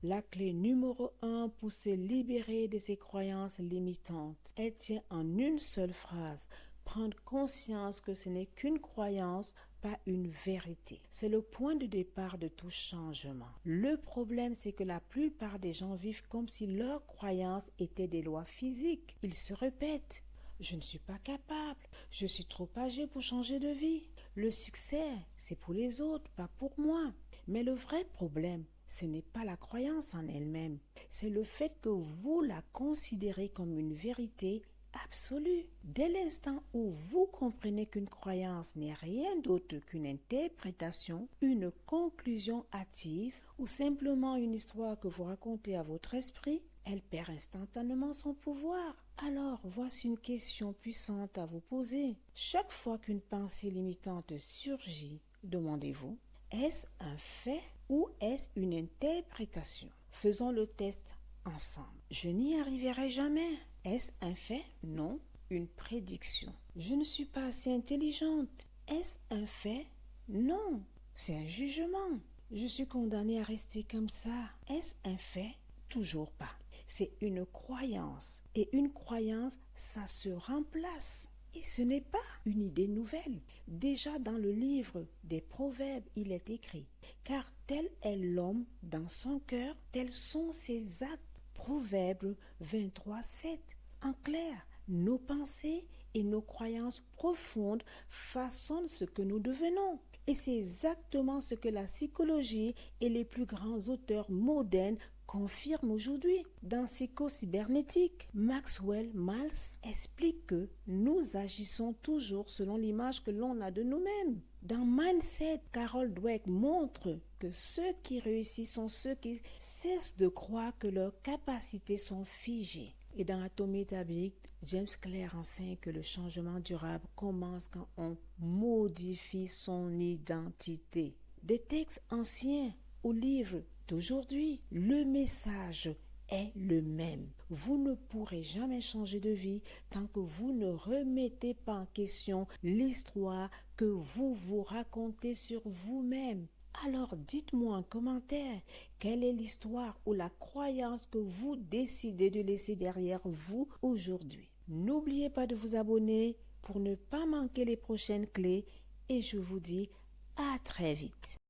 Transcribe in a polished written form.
La clé numéro 1 pour se libérer de ces croyances limitantes, elle tient en une seule phrase. Prendre conscience que ce n'est qu'une croyance, pas une vérité. C'est le point de départ de tout changement. Le problème, c'est que la plupart des gens vivent comme si leurs croyances étaient des lois physiques. Ils se répètent. Je ne suis pas capable. Je suis trop âgé pour changer de vie. Le succès, c'est pour les autres, pas pour moi. Mais le vrai problème, ce n'est pas la croyance en elle-même. C'est le fait que vous la considérez comme une vérité absolue. Dès l'instant où vous comprenez qu'une croyance n'est rien d'autre qu'une interprétation, une conclusion hâtive ou simplement une histoire que vous racontez à votre esprit, elle perd instantanément son pouvoir. Alors, voici une question puissante à vous poser. Chaque fois qu'une pensée limitante surgit, demandez-vous, est-ce un fait ou est-ce une interprétation? Faisons le test ensemble. Je n'y arriverai jamais. Est-ce un fait? Non. Une prédiction. Je ne suis pas assez intelligente. Est-ce un fait? Non. C'est un jugement. Je suis condamnée à rester comme ça. Est-ce un fait? Toujours pas. C'est une croyance. Et une croyance, ça se remplace. Et ce n'est pas une idée nouvelle. Déjà dans le livre des Proverbes, il est écrit, car tel est l'homme dans son cœur, tels sont ses actes. Proverbe 23, 7. En clair, nos pensées et nos croyances profondes façonnent ce que nous devenons. Et c'est exactement ce que la psychologie et les plus grands auteurs modernes confirment aujourd'hui. Dans Psycho-cybernétique, Maxwell Maltz explique que nous agissons toujours selon l'image que l'on a de nous-mêmes. Dans Mindset, Carol Dweck montre que ceux qui réussissent sont ceux qui cessent de croire que leurs capacités sont figées. Et dans Atomic Habits, James Clear enseigne que le changement durable commence quand on modifie son identité. Des textes anciens aux livres d'aujourd'hui, le message est le même. Vous ne pourrez jamais changer de vie tant que vous ne remettez pas en question l'histoire que vous vous racontez sur vous-même. Alors dites-moi en commentaire, quelle est l'histoire ou la croyance que vous décidez de laisser derrière vous aujourd'hui. N'oubliez pas de vous abonner pour ne pas manquer les prochaines clés et je vous dis à très vite.